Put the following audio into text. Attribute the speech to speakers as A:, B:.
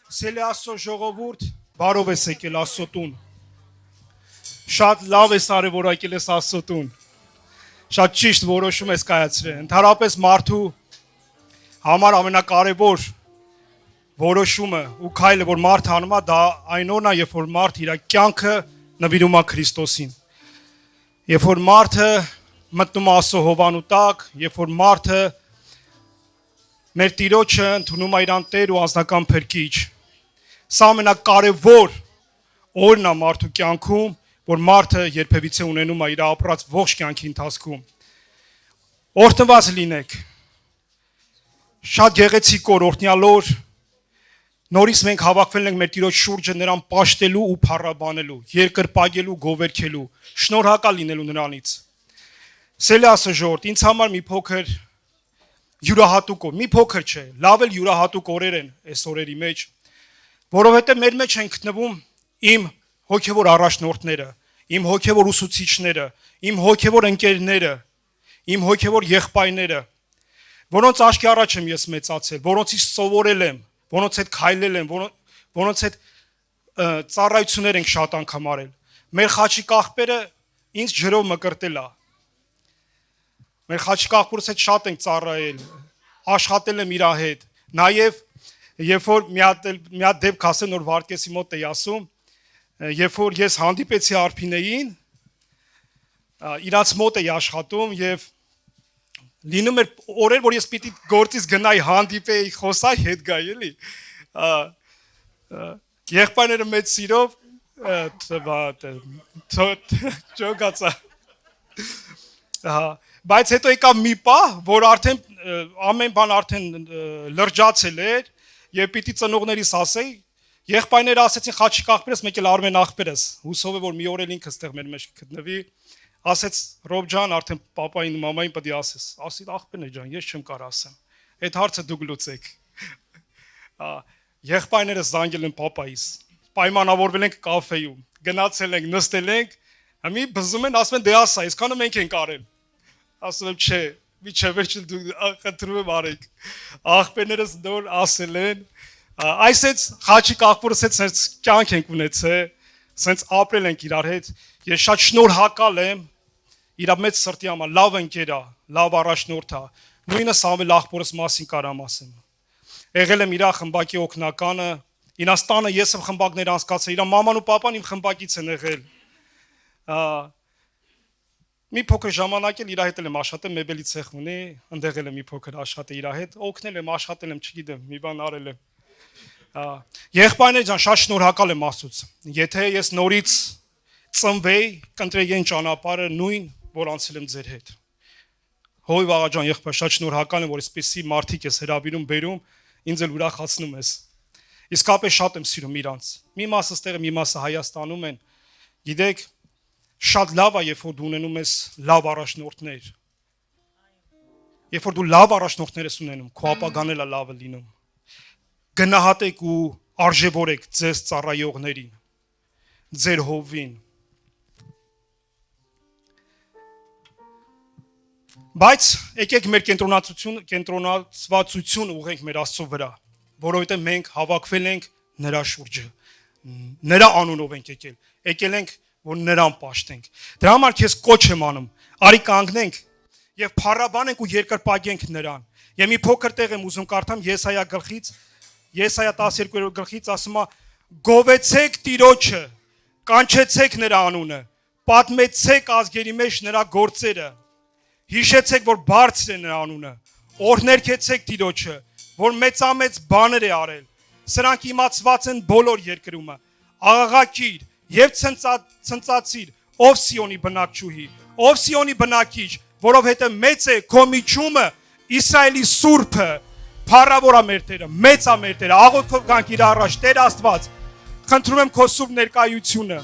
A: Սելի Աստծո ժողովուրդ, բարով ես եկել Աստծո տուն։ Շատ լավ ես արել, որ եկել ես Աստծո տուն։ Շատ ճիշտ որոշում ես կայացրել։ Ընդհանրապես մարդու համար ամենակարևոր որոշումը ու քայլը, որ մարդը անում է, դա այն օրն է, երբ որ մարդը իր կյանքը նվիրում է Քրիստոսին։ Երբ որ մարդը մտնում է Աստծո հովանու տակ, երբ որ մարդը մեր Տիրոջը ընդունում է իրան Տեր ու անձնական փրկիչ։ Սա ամենակարևոր օրն է մարդու կյանքում, որ մարդը երբևիցե ունենում է իր ապրած ողջ կյանքի ընթացքում։ Օրհնված լինեք։ Շատ գեղեցիկ օրհնյալ օր։ Նորից մենք հավաքվել ենք մեր Տիրոջ շուրջը նրան պաշտելու ու փառաբանելու, երկրպագելու, գովերքելու, շնորհակալ լինելու նրանից։ Սելի Աստծո ժողովուրդ, ինձ համար մի փոքր յուրահատուկ օր, մի փոքր չէ, լավ էլ յուրահատուկ օրեր են այս օրերի մեջ, որովհետև մեր մեջ են գտնվում իմ հոգևոր առաջնորդները, իմ հոգևոր ուսուցիչները, իմ հոգևոր ընկերները, իմ հոգևոր եղբայրները, որոնց աչքի առաջ եմ ես մեծացել, որոնցից սովորել եմ, որոնց հետ քայլել եմ, որոնց հետ ծառայություններ ենք շատ անգամ արել։ Մեր խաչիկ աղբերը ինձ ջրով մկրտել է։ Մեր խաչիկ աղբորս հետ շատ ենք ծառայել, աշխատել եմ իր հետ։ Նաև երբ որ մի հատ դեպք ասեմ, նոր Վարդգեսի մոտ էի ասում, երբ որ ես հանդիպեցի Արփինեին, իրանց մոտ էի աշխատում եւ լինում էր օրեր, որ ես պիտի գործից գնայի, հանդիպեի, խոսայի, հետ գայի, էլի։ Եղբայրները մեծ սիրով ճոգացա։ Բայց հետո եկավ մի պահ, որ արդեն ամեն բան արդեն լրջացել էր եւ պիտի ծնողներիս ասեի, եղբայրները ասեցին խաչիկ աղբերս, մեկ էլ Արմեն աղբերս, հուսով է որ մի օր էլ ինքը ստեղ մեր մեջ կգտնվի, ասեց Ռոբ ջան, արդեն պապային ու մամային պետք է ասես, ասի աղբերն է ջան, ես չեմ կարող ասեմ, այդ հարցը դուք լուծեք։ Եղբայրները զանգել են պապայիս, պայմանավորվել ենք կաֆեյում, գնացել ենք, նստել ենք, մի բզում են, ասում են դե ասա, այսքանը մենք ենք արել։ Ասում եմ չէ, միչե վերջին դուք խնդրում եմ արեք։ Աղբերներս նոր ասել են, այսպես խաչիկ աղբորս հետ sense կյանք ենք ունեցել, sense ապրել ենք իրար հետ։ Ես շատ շնորհակալ եմ իր մեծ սրտի համար, լավ ընկեր է, լավ առաջնորդ է։ Նույնը Սամվել աղբորս մասին կարամ ասեմ։ Եղել եմ իր խմբակի օգնականը, իրաց տանը ես եմ խմբակներ անցկացրել, իր մաման ու պապան իմ խմբակից են եղել։ Մի փոքր ժամանակ էլ իր հետ եմ աշխատել, մեբելի ցեխ ունի, ընդեղ էլ եմ մի փոքր աշխատել իր հետ, օգնել եմ, աշխատել եմ, չգիտեմ, մի բան արել եմ։ Եղբայրներ ջան, շատ շնորհակալ եմ Աստծուց։ Եթե ես նորից ծնվեի, կընտրեի այն ճանապարհը նույն, որ անցել եմ ձեր հետ։ Հոյ վաղա ջան, եղբայր, շատ շնորհակալ եմ, որ այսպեսի մարդիկ ես հրավիրում, բերում, ինձ էլ ուրախացնում ես։ Իսկապես շատ եմ սիրում իրանց։ Մի մասը ստեղ է, մի մասը Հայաստանում են։ Գիտեք, շատ լավ է, երբ որ դու ունենում ես լավ առաջնորդներ։ Երբ որ դու լավ առաջնորդներ ես ունենում, քո ապագան էլ է լավը լինում։ Գնահատեք ու արժևորեք ձեզ ծառայողներին, ձեր հովին։ Բայց եկեք մեր կենտրոնացվածություն ուղենք մեր Աստծո վրա, որովհետև մենք հավաքվել ենք նրա շուրջը, նրա անունով ենք եկել ենք, որ նրան պաշտենք։ Դրա համար քեզ կոչ եմ անում, արի կանգնենք եւ փառաբանենք ու երկրպագենք նրան։ Եվ մի փոքր տեղ եմ ուզում կարդամ Եսայա գլխից, Եսայա 12-րդ գլխից ասում է. «Գովեցեք Տիրոջը, կանչեցեք նրա անունը, պատմեցեք ազգերի մեջ նրա գործերը, հիշեցեք, որ բարձր է նրա անունը, օրհներգեցեք Տիրոջը, որ մեծամեծ բաներ է արել, սրանք իմացված են բոլոր երկրումը, աղաղակիր եւ ցնծացիր, ով Սիոնի բնակչուհի, ով Սիոնի բնակիչ, որովհետեւ մեծ է քո միջումը, Իսրայելի Սուրբը, փառավոր է մեր Տերը, մեծ է մեր Տերը, աղոթքով գանք իր առաջ, Տեր Աստված, խնդրում եմ քո սուրբ ներկայությունը,